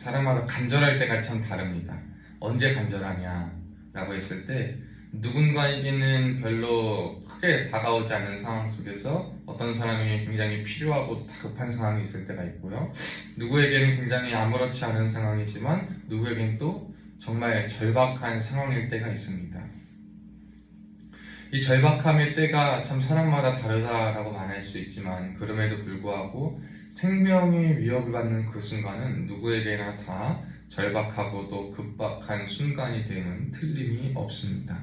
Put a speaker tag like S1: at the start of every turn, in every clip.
S1: 사람마다 간절할 때가 참 다릅니다. 언제 간절하냐라고 했을 때 누군가에게는 별로 크게 다가오지 않는 상황 속에서 어떤 사람이 굉장히 필요하고 다급한 상황이 있을 때가 있고요. 누구에게는 굉장히 아무렇지 않은 상황이지만 누구에게는 또 정말 절박한 상황일 때가 있습니다. 이 절박함의 때가 참 사람마다 다르다라고 말할 수 있지만 그럼에도 불구하고 생명의 위협을 받는 그 순간은 누구에게나 다 절박하고도 급박한 순간이 되는 틀림이 없습니다.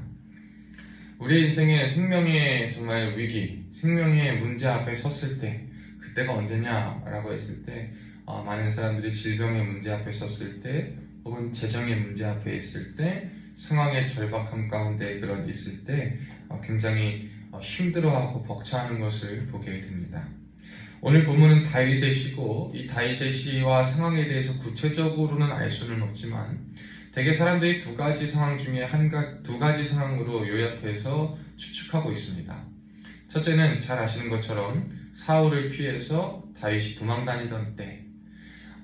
S1: 우리 인생의 생명의 정말 위기, 생명의 문제 앞에 섰을 때 그때가 언제냐라고 했을 때 많은 사람들이 질병의 문제 앞에 섰을 때 혹은 재정의 문제 앞에 있을 때 상황의 절박함 가운데 그런 있을 때 굉장히 힘들어하고 벅차하는 것을 보게 됩니다. 오늘 본문은 다윗의 시고 이 다윗의 시와 상황에 대해서 구체적으로는 알 수는 없지만 대개 사람들이 두 가지 상황 중에 두 가지 상황으로 요약해서 추측하고 있습니다. 첫째는 잘 아시는 것처럼 사울을 피해서 다윗이 도망다니던 때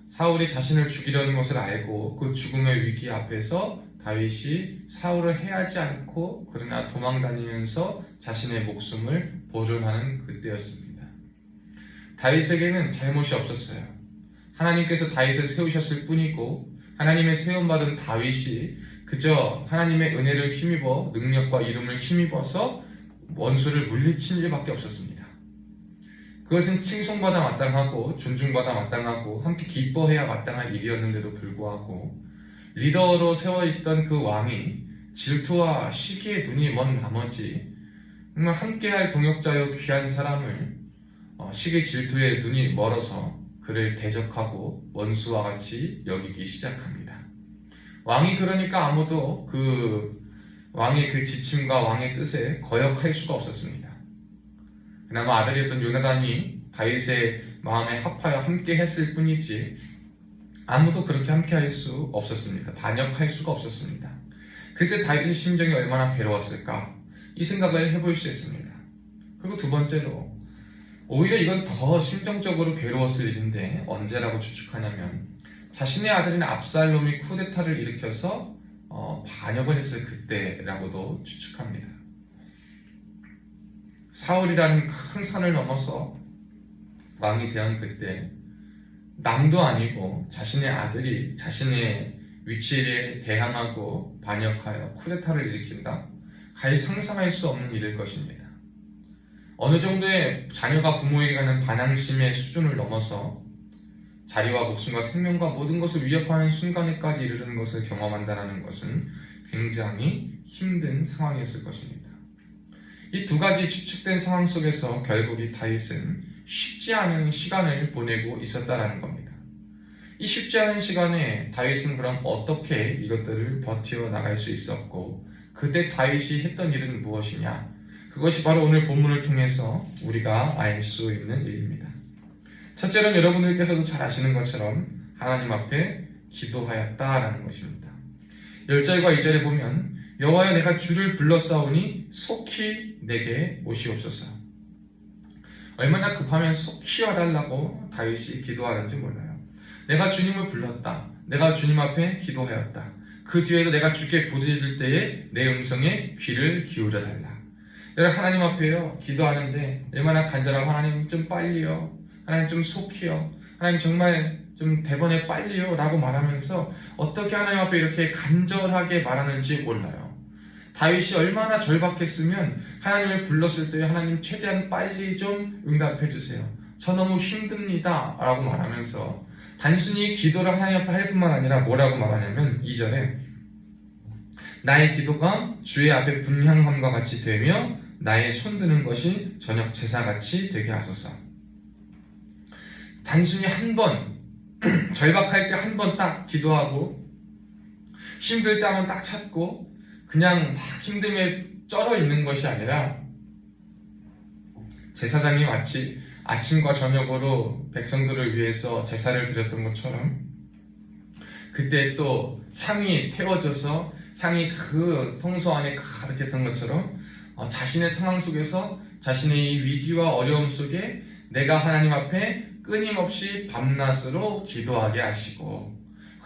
S1: 사울이 자신을 죽이려는 것을 알고 그 죽음의 위기 앞에서 다윗이 사울을 해하지 않고 그러나 도망다니면서 자신의 목숨을 보존하는 그때였습니다. 다윗에게는 잘못이 없었어요. 하나님께서 다윗을 세우셨을 뿐이고 하나님의 세움받은 다윗이 그저 하나님의 은혜를 힘입어 능력과 이름을 힘입어서 원수를 물리친 일밖에 없었습니다. 그것은 칭송받아 마땅하고 존중받아 마땅하고 함께 기뻐해야 마땅한 일이었는데도 불구하고 리더로 세워있던 그 왕이 질투와 시기에 눈이 먼 나머지 정말 함께할 동역자여 귀한 사람을 시기 질투에 눈이 멀어서 그를 대적하고 원수와 같이 여기기 시작합니다. 왕이 그러니까 아무도 그 왕의 그 지침과 왕의 뜻에 거역할 수가 없었습니다. 그나마 아들이었던 요나단이 다윗의 마음에 합하여 함께 했을 뿐이지 아무도 그렇게 함께 할 수 없었습니다. 반역할 수가 없었습니다. 그때 다윗의 심정이 얼마나 괴로웠을까 이 생각을 해볼 수 있습니다. 그리고 두 번째로 오히려 이건 더 심정적으로 괴로웠을 일인데 언제라고 추측하냐면 자신의 아들인 압살롬이 쿠데타를 일으켜서 반역을 했을 그때라고도 추측합니다. 사울이라는 큰 산을 넘어서 왕이 되었 그때 남도 아니고 자신의 아들이 자신의 위치에 대항하고 반역하여 쿠데타를 일으킨다? 가히 상상할 수 없는 일일 것입니다. 어느 정도의 자녀가 부모에게 가는 반항심의 수준을 넘어서 자리와 목숨과 생명과 모든 것을 위협하는 순간에까지 이르는 것을 경험한다는 것은 굉장히 힘든 상황이었을 것입니다. 이 두 가지 추측된 상황 속에서 결국 이 다윗은 쉽지 않은 시간을 보내고 있었다라는 겁니다. 이 쉽지 않은 시간에 다윗은 그럼 어떻게 이것들을 버티어 나갈 수 있었고 그때 다윗이 했던 일은 무엇이냐? 그것이 바로 오늘 본문을 통해서 우리가 알 수 있는 일입니다. 첫째는 여러분들께서도 잘 아시는 것처럼 하나님 앞에 기도하였다라는 것입니다. 10절과 2절에 보면 여호와여 내가 주를 불렀사오니 속히 내게 오시옵소서. 얼마나 급하면 속히 와달라고 다윗이 기도하는지 몰라요. 내가 주님을 불렀다. 내가 주님 앞에 기도하였다. 그 뒤에도 내가 주께 부르짖을 때에 내 음성에 귀를 기울여 달라. 여러분 하나님 앞에요 기도하는데 얼마나 간절하고 하나님 좀 빨리요. 하나님 좀 속히요. 하나님 정말 좀 대번에 빨리요 라고 말하면서 어떻게 하나님 앞에 이렇게 간절하게 말하는지 몰라요. 다윗이 얼마나 절박했으면 하나님을 불렀을 때 하나님 최대한 빨리 좀 응답해 주세요. 저 너무 힘듭니다 라고 말하면서 단순히 기도를 하나님 앞에 할 뿐만 아니라 뭐라고 말하냐면 2절에 나의 기도가 주의 앞에 분향함과 같이 되며 나의 손드는 것이 저녁 제사같이 되게 하소서. 단순히 한 번 절박할 때 한 번 딱 기도하고 힘들 때 한 번 딱 찾고 그냥 막 힘듦에 쩔어 있는 것이 아니라 제사장이 마치 아침과 저녁으로 백성들을 위해서 제사를 드렸던 것처럼 그때 또 향이 태워져서 향이 그 성소 안에 가득했던 것처럼 자신의 상황 속에서 자신의 이 위기와 어려움 속에 내가 하나님 앞에 끊임없이 밤낮으로 기도하게 하시고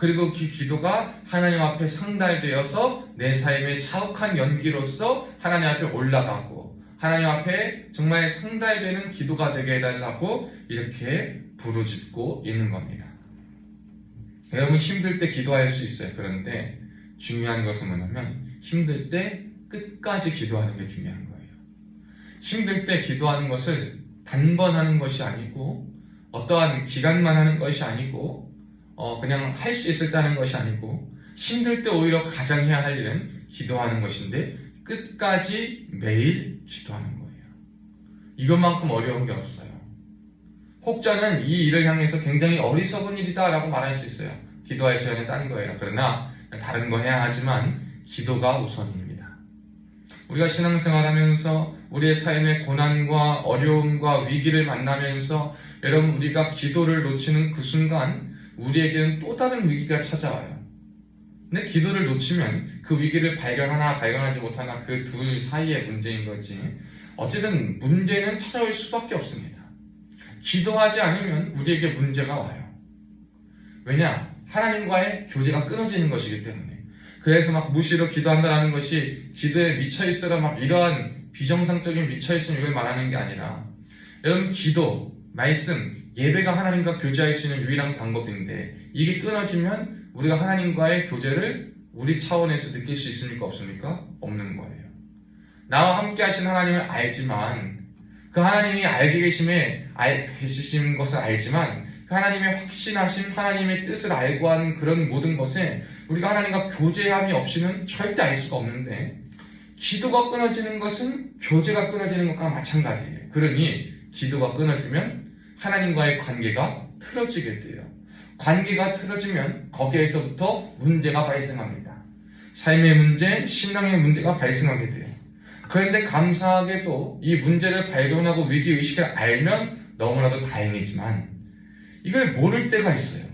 S1: 그리고 그 기도가 하나님 앞에 상달되어서 내 삶의 자욱한 연기로서 하나님 앞에 올라가고 하나님 앞에 정말 상달되는 기도가 되게 해달라고 이렇게 부르짖고 있는 겁니다. 여러분 힘들 때 기도할 수 있어요. 그런데 중요한 것은 뭐냐면 힘들 때 끝까지 기도하는 게 중요한 거예요. 힘들 때 기도하는 것을 단번하는 것이 아니고 어떠한 기간만 하는 것이 아니고 그냥 할 수 있을 때 하는 것이 아니고 힘들 때 오히려 가장 해야 할 일은 기도하는 것인데 끝까지 매일 기도하는 거예요. 이것만큼 어려운 게 없어요. 혹자는 이 일을 향해서 굉장히 어리석은 일이다 라고 말할 수 있어요. 기도할 시간에 딴 거예요. 그러나 다른 거 해야 하지만 기도가 우선입니다. 우리가 신앙생활하면서 우리의 삶의 고난과 어려움과 위기를 만나면서 여러분 우리가 기도를 놓치는 그 순간 우리에게는 또 다른 위기가 찾아와요. 근데 기도를 놓치면 그 위기를 발견하나 발견하지 못하나 그 둘 사이의 문제인 거지 어쨌든 문제는 찾아올 수밖에 없습니다. 기도하지 않으면 우리에게 문제가 와요. 왜냐? 하나님과의 교제가 끊어지는 것이기 때문에. 그래서 막 무시로 기도한다는 것이 기도에 미쳐있어라 막 이러한 비정상적인 미쳐있음 이걸 말하는 게 아니라 여러분 기도, 말씀, 예배가 하나님과 교제할 수 있는 유일한 방법인데 이게 끊어지면 우리가 하나님과의 교제를 우리 차원에서 느낄 수 있습니까? 없습니까? 없는 거예요. 나와 함께 하신 하나님을 알지만 그 하나님이 알게 계시신 것을 알지만 그 하나님의 확신하신 하나님의 뜻을 알고 하는 그런 모든 것에 우리가 하나님과 교제함이 없이는 절대 알 수가 없는데 기도가 끊어지는 것은 교제가 끊어지는 것과 마찬가지예요. 그러니 기도가 끊어지면 하나님과의 관계가 틀어지게 돼요. 관계가 틀어지면 거기에서부터 문제가 발생합니다. 삶의 문제, 신앙의 문제가 발생하게 돼요. 그런데 감사하게도 이 문제를 발견하고 위기의식을 알면 너무나도 다행이지만 이걸 모를 때가 있어요.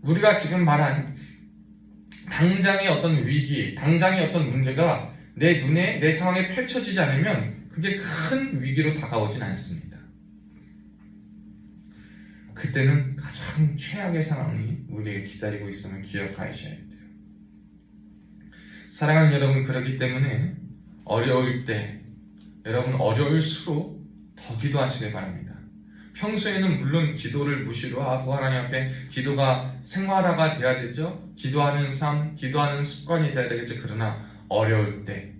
S1: 우리가 지금 말한 당장의 어떤 위기, 당장의 어떤 문제가 내 눈에, 내 상황에 펼쳐지지 않으면 그게 큰 위기로 다가오진 않습니다. 그때는 가장 최악의 상황이 우리에게 기다리고 있음을 기억하셔야 돼요. 사랑하는 여러분, 그렇기 때문에 어려울 때 여러분 어려울수록 더 기도하시길 바랍니다. 평소에는 물론 기도를 무시로 하고 하나님 앞에 기도가 생활화가 돼야 되죠. 기도하는 삶, 기도하는 습관이 돼야 되겠죠. 그러나 어려울 때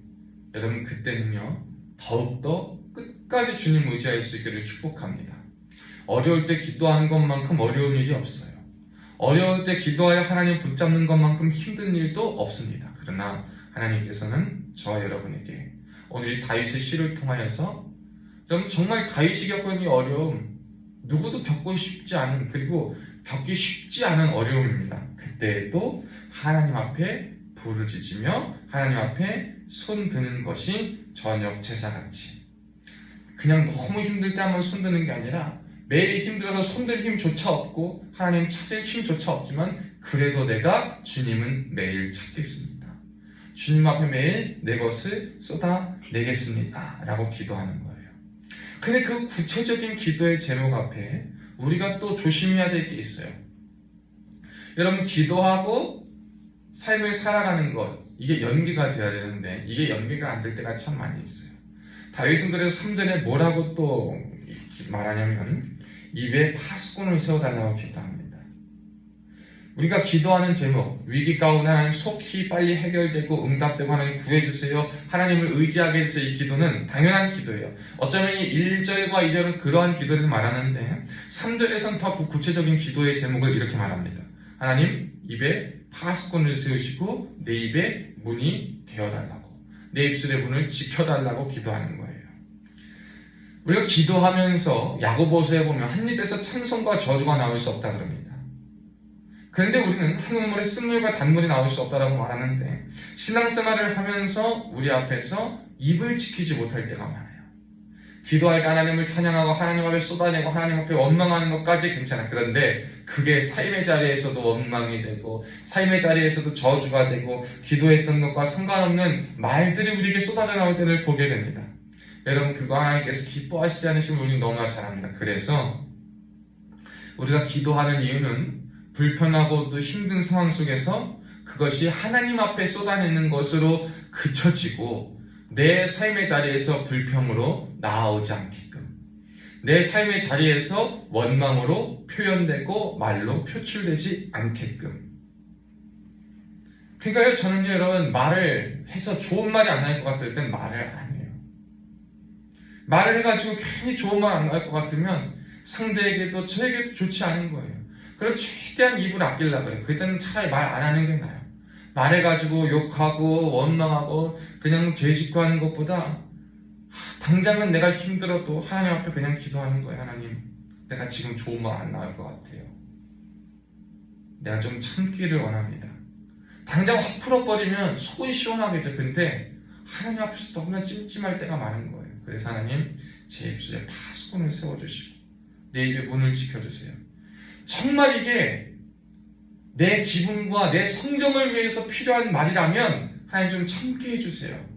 S1: 여러분 그때는요 더욱더 끝까지 주님 의지할 수 있기를 축복합니다. 어려울 때 기도하는 것만큼 어려운 일이 없어요. 어려울 때 기도하여 하나님 붙잡는 것만큼 힘든 일도 없습니다. 그러나 하나님께서는 저와 여러분에게 오늘 이 다윗의 시를 통하여서 정말 다윗이 겪은 이 어려움 누구도 겪고 싶지 않은 그리고 겪기 쉽지 않은 어려움입니다. 그때에도 하나님 앞에 부르짖으며 하나님 앞에 손 드는 것이 저녁 제사같이 그냥 너무 힘들 때 한번 손 드는 게 아니라 매일 힘들어서 손들 힘조차 없고 하나님 찾을 힘조차 없지만 그래도 내가 주님은 매일 찾겠습니다. 주님 앞에 매일 내 것을 쏟아내겠습니다 라고 기도하는 거예요. 근데 그 구체적인 기도의 제목 앞에 우리가 또 조심해야 될 게 있어요. 여러분 기도하고 삶을 살아가는 것 이게 연기가 돼야 되는데 이게 연기가 안 될 때가 참 많이 있어요. 다윗은 그래서 3절에 뭐라고 또 말하냐면 입에 파수꾼을 세워달라고 기도합니다. 우리가 기도하는 제목 위기 가운데 하나님 속히 빨리 해결되고 응답되고 하나님 구해주세요 하나님을 의지하게 해주세요. 이 기도는 당연한 기도예요. 어쩌면 이 1절과 2절은 그러한 기도를 말하는데 3절에서는 더 구체적인 기도의 제목을 이렇게 말합니다. 하나님 입에 파수꾼을 세우시고 내 입에 문이 되어달라고 내 입술의 문을 지켜달라고 기도하는 거예요. 우리가 기도하면서 야고보서에 보면 한 입에서 찬송과 저주가 나올 수 없다 그럽니다. 그런데 우리는 한우물에 쓴물과 단물이 나올 수 없다라고 말하는데 신앙생활을 하면서 우리 앞에서 입을 지키지 못할 때가 많아요. 기도할 때 하나님을 찬양하고 하나님 앞에 쏟아내고 하나님 앞에 원망하는 것까지 괜찮아. 그런데 그게 삶의 자리에서도 원망이 되고 삶의 자리에서도 저주가 되고 기도했던 것과 상관없는 말들이 우리에게 쏟아져 나올 때를 보게 됩니다. 여러분 그거 하나님께서 기뻐하시지 않으시면 우리는 너무나 잘 압니다. 그래서 우리가 기도하는 이유는 불편하고도 힘든 상황 속에서 그것이 하나님 앞에 쏟아내는 것으로 그쳐지고 내 삶의 자리에서 불평으로 나아오지 않게끔, 내 삶의 자리에서 원망으로 표현되고 말로 표출되지 않게끔. 그러니까요, 저는요, 여러분, 말을 해서 좋은 말이 안 나올 것 같을 땐 말을 안 해요. 말을 해가지고 괜히 좋은 말 안 나올 것 같으면 상대에게도 저에게도 좋지 않은 거예요. 그럼 최대한 입을 아끼려고 해요. 그때는 차라리 말 안 하는 게 나아요. 말해가지고 욕하고 원망하고 그냥 죄짓고 하는 것보다 당장은 내가 힘들어도 하나님 앞에 그냥 기도하는 거예요. 하나님, 내가 지금 좋은 말 안 나올 것 같아요. 내가 좀 참기를 원합니다. 당장 확 풀어버리면 속은 시원하겠죠. 근데 하나님 앞에서 너무나 찜찜할 때가 많은 거예요. 그래서 하나님, 제 입술에 파수꾼을 세워주시고 내 입의 문을 지켜주세요. 정말 이게 내 기분과 내 성정을 위해서 필요한 말이라면 하나님 좀 참게 해주세요.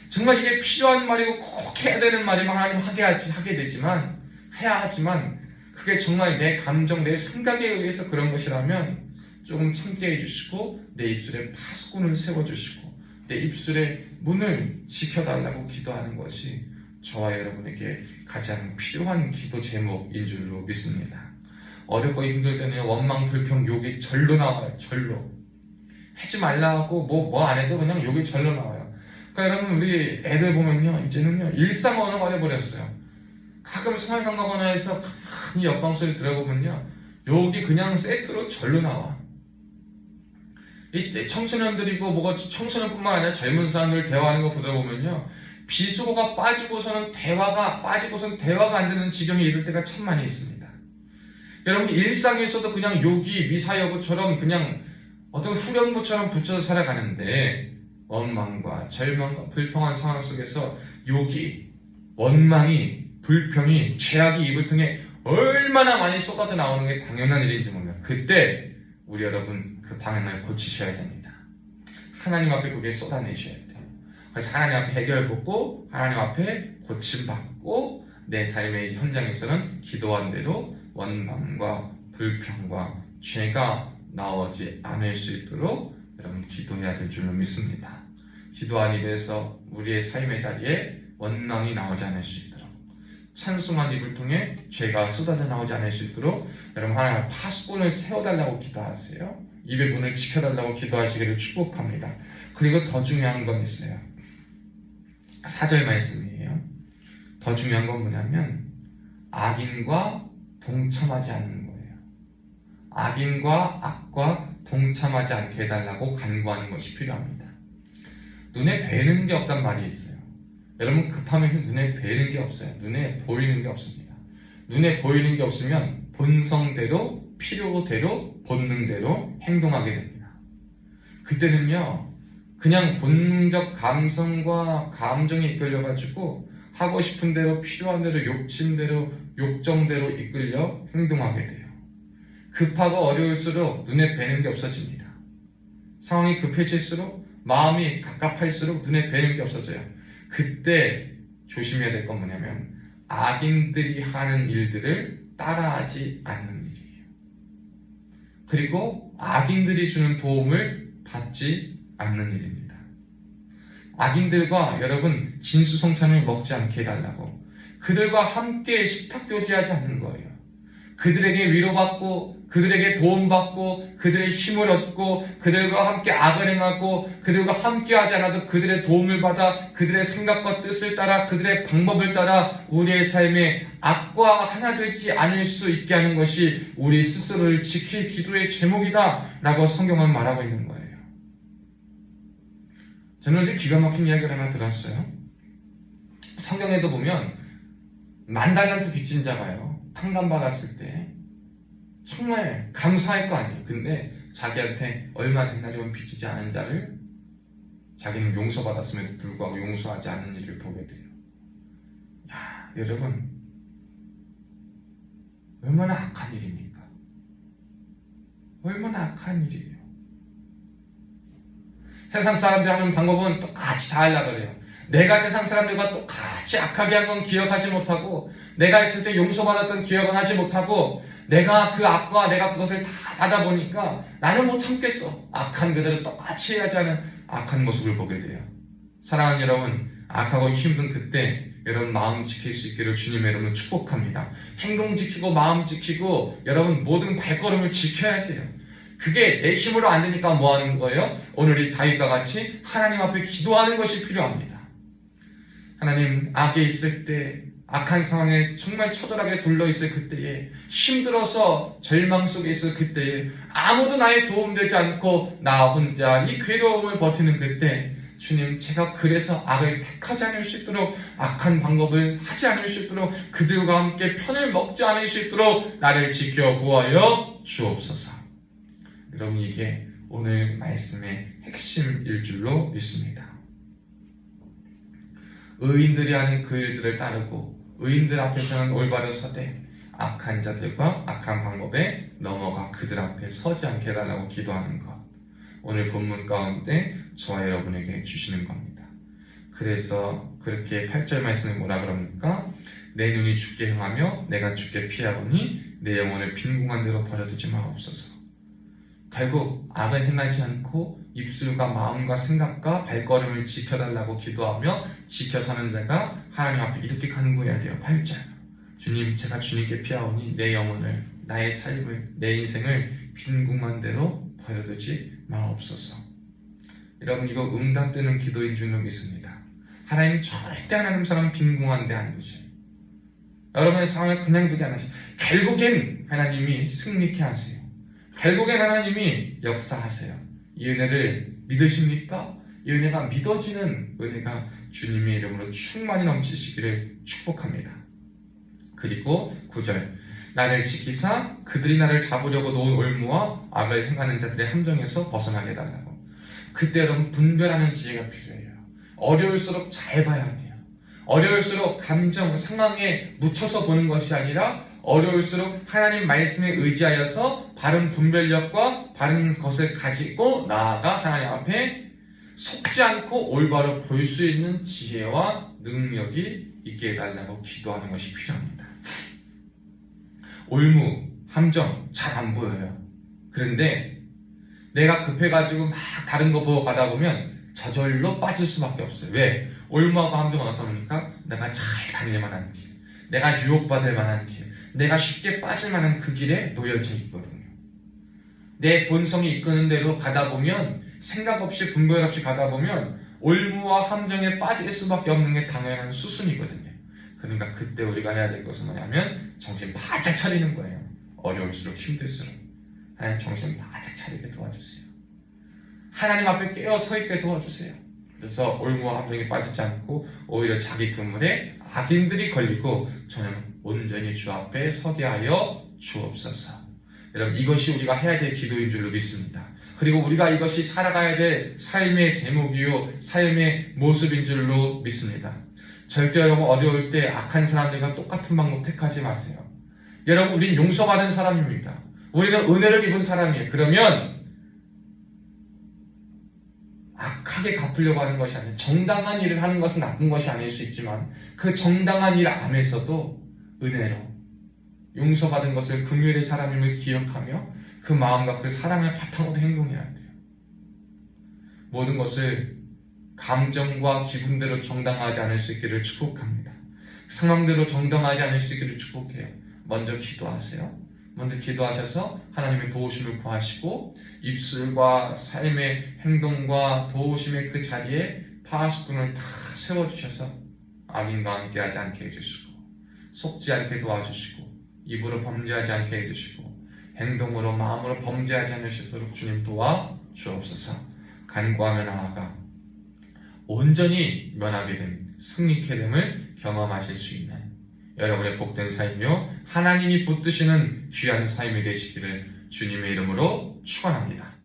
S1: 정말 이게 필요한 말이고 꼭 해야 되는 말이면 하나님 해야 하지만 그게 정말 내 감정, 내 생각에 의해서 그런 것이라면 조금 참게 해주시고 내 입술에 파수꾼을 세워주시고 내 입술의 문을 지켜달라고 기도하는 것이 저와 여러분에게 가장 필요한 기도 제목인 줄로 믿습니다. 어렵고 힘들 때는 원망, 불평, 욕이 절로 나와요. 절로. 하지 말라고 뭐 안 해도 그냥 욕이 절로 나와요. 그러니까 여러분, 우리 애들 보면요, 이제는요, 일상 언어가 돼버렸어요. 가끔 생활관 가거나 해서 이 옆방 소리 들어보면요, 욕이 그냥 세트로 절로 나와. 이때 청소년들이고 청소년뿐만 아니라 젊은 사람들 대화하는 거 보다 보면요, 비속어가 빠지고서는 대화가 안 되는 지경에 이를 때가 참 많이 있습니다. 여러분, 일상에서도 그냥 욕이 미사여구처럼 그냥 어떤 후렴구처럼 붙여서 살아가는데 원망과 절망과 불평한 상황 속에서 욕이, 원망이, 불평이, 죄악이 입을 통해 얼마나 많이 쏟아져 나오는 게 당연한 일인지 몰라요. 그때 우리 여러분 그 방향을 고치셔야 됩니다. 하나님 앞에 그게 쏟아내셔야 돼요. 그래서 하나님 앞에 해결 받고 하나님 앞에 고침받고 내 삶의 현장에서는 기도한 대로 원망과 불평과 죄가 나오지 않을 수 있도록 여러분 기도해야 될 줄로 믿습니다. 기도한 입에서 우리의 삶의 자리에 원망이 나오지 않을 수 있도록, 찬송한 입을 통해 죄가 쏟아져 나오지 않을 수 있도록 여러분 하나님 파수꾼을 세워달라고 기도하세요. 입의 문을 지켜달라고 기도하시기를 축복합니다. 그리고 더 중요한 건 있어요. 4절 말씀이에요. 더 중요한 건 뭐냐면 악인과 동참하지 않는 거예요. 악인과 악과 동참하지 않게 해달라고 간구하는 것이 필요합니다. 눈에 뵈는 게 없단 말이 있어요. 여러분, 급하면 눈에 뵈는 게 없어요. 눈에 보이는 게 없습니다. 눈에 보이는 게 없으면 본성대로, 필요대로, 본능대로 행동하게 됩니다. 그때는요, 그냥 본능적 감성과 감정에 이끌려가지고 하고 싶은 대로, 필요한 대로, 욕심대로, 욕정대로 이끌려 행동하게 돼요. 급하고 어려울수록 눈에 뵈는 게 없어집니다. 상황이 급해질수록, 마음이 갑갑할수록 눈에 뵈는 게 없어져요. 그때 조심해야 될 건 뭐냐면 악인들이 하는 일들을 따라하지 않는 일이에요. 그리고 악인들이 주는 도움을 받지 않는 일입니다. 악인들과 여러분 진수성찬을 먹지 않게 해달라고, 그들과 함께 식탁교제하지 않는 거예요. 그들에게 위로받고, 그들에게 도움받고, 그들의 힘을 얻고, 그들과 함께 악을 행하고, 그들과 함께 하지 않아도 그들의 도움을 받아 그들의 생각과 뜻을 따라, 그들의 방법을 따라 우리의 삶에 악과 하나 되지 않을 수 있게 하는 것이 우리 스스로를 지킬 기도의 제목이다 라고 성경은 말하고 있는 거예요. 저는 어제 기가 막힌 이야기를 하나 들었어요. 성경에도 보면 만달란트 빚진 자가요, 판단받았을 때 정말 감사할 거 아니에요. 근데 자기한테 얼마 되나리온 빚지지 않은 자를 자기는 용서받았음에도 불구하고 용서하지 않는 일을 보게 돼요. 야, 여러분, 얼마나 악한 일입니까? 얼마나 악한 일이에요. 세상 사람들이 하는 방법은 똑같이 다 하려고 그래요. 내가 세상 사람들과 똑같이 악하게 한 건 기억하지 못하고, 내가 있을 때 용서받았던 기억은 하지 못하고, 내가 그 악과 내가 그것을 다 받아보니까 나는 못 참겠어. 악한 그대로 똑같이 해야지 하는 악한 모습을 보게 돼요. 사랑하는 여러분, 악하고 힘든 그때 여러분 마음 지킬 수 있기를 주님의 이름으로 축복합니다. 행동 지키고 마음 지키고 여러분 모든 발걸음을 지켜야 돼요. 그게 내 힘으로 안 되니까 뭐 하는 거예요? 오늘 이 다윗과 같이 하나님 앞에 기도하는 것이 필요합니다. 하나님, 악에 있을 때, 악한 상황에 정말 처절하게 둘러있을 그때에, 힘들어서 절망 속에 있을 그때에, 아무도 나의 도움되지 않고 나 혼자 이 괴로움을 버티는 그때, 주님, 제가 그래서 악을 택하지 않을 수 있도록, 악한 방법을 하지 않을 수 있도록, 그들과 함께 편을 먹지 않을 수 있도록 나를 지켜 보아여 주옵소서. 여러분, 이게 오늘 말씀의 핵심일 줄로 믿습니다. 의인들이 하는 그 일들을 따르고 의인들 앞에서는 올바로 서되 악한 자들과 악한 방법에 넘어가 그들 앞에 서지 않게 해달라고 기도하는 것, 오늘 본문 가운데 저와 여러분에게 주시는 겁니다. 그래서 그렇게 8절 말씀은 뭐라 그럽니까? 내 눈이 주께 향하며 내가 주께 피하오니 내 영혼을 빈궁한 대로 버려두지 마옵소서. 결국 악은 행하지 않고 입술과 마음과 생각과 발걸음을 지켜달라고 기도하며 지켜 사는 자가 하나님 앞에 이렇게 간구해야 돼요. 8절, 주님, 제가 주님께 피하오니 내 영혼을, 나의 삶을, 내 인생을 빈궁한 대로 버려두지 마옵소서. 여러분, 이거 응답되는 기도인 줄로 믿습니다. 하나님 절대 하나님 사람 빈궁한 데 안 두죠. 여러분의 상황을 그냥 두게 안 하시고 결국엔 하나님이 승리케 하세요. 결국엔 하나님이 역사하세요. 이 은혜를 믿으십니까? 이 은혜가 믿어지는 은혜가 주님의 이름으로 충만히 넘치시기를 축복합니다. 그리고 9절, 나를 지키사 그들이 나를 잡으려고 놓은 올무와 악을 행하는 자들의 함정에서 벗어나게 해달라고. 그때 여러분, 분별하는 지혜가 필요해요. 어려울수록 잘 봐야 돼요. 어려울수록 감정, 상황에 묻혀서 보는 것이 아니라 어려울수록 하나님 말씀에 의지하여서 바른 분별력과 바른 것을 가지고 나아가 하나님 앞에 속지 않고 올바로 볼 수 있는 지혜와 능력이 있게 해달라고 기도하는 것이 필요합니다. 올무, 함정 잘 안 보여요. 그런데 내가 급해가지고 막 다른 거 보고 가다 보면 저절로 빠질 수밖에 없어요. 왜? 올무하고 함정은 어떤 겁니까? 내가 잘 다닐 만한 길, 내가 유혹받을 만한 길, 내가 쉽게 빠질 만한 그 길에 놓여져 있거든요. 내 본성이 이끄는 대로 가다 보면, 생각 없이 분별 없이 가다 보면 올무와 함정에 빠질 수밖에 없는 게 당연한 수순이거든요. 그러니까 그때 우리가 해야 될 것은 뭐냐면 정신 바짝 차리는 거예요. 어려울수록 힘들수록 하나님 정신 바짝 차리게 도와주세요. 하나님 앞에 깨어 서 있게 도와주세요. 그래서 올무와 함정에 빠지지 않고 오히려 자기 그물에 악인들이 걸리고 저는 온전히 주 앞에 서게 하여 주옵소서. 여러분, 이것이 우리가 해야 될 기도인 줄로 믿습니다. 그리고 우리가 이것이 살아가야 될 삶의 제목이요 삶의 모습인 줄로 믿습니다. 절대 여러분, 어려울 때 악한 사람들과 똑같은 방법 택하지 마세요. 여러분, 우린 용서받은 사람입니다. 우리는 은혜를 입은 사람이에요. 그러면 악하게 갚으려고 하는 것이 아니에요. 정당한 일을 하는 것은 나쁜 것이 아닐 수 있지만 그 정당한 일 안에서도 은혜로 용서받은 것을 긍휼의 사람임을 기억하며 그 마음과 그 사랑을 바탕으로 행동해야 돼요. 모든 것을 감정과 기분대로 정당하지 않을 수 있기를 축복합니다. 상황대로 정당하지 않을 수 있기를 축복해요. 먼저 기도하세요. 먼저 기도하셔서 하나님의 도우심을 구하시고 입술과 삶의 행동과 도우심의 그 자리에 파수꾼을 다 세워주셔서 악인과 함께하지 않게 해주시고 속지 않게 도와주시고 입으로 범죄하지 않게 해주시고 행동으로 마음으로 범죄하지 않을 수 있도록 주님 도와주옵소서. 간구하며 나아가 온전히 면하게 된 승리케 됨을 경험하실 수 있는 여러분의 복된 삶이요 하나님이 붙드시는 귀한 삶이 되시기를 주님의 이름으로 축원합니다.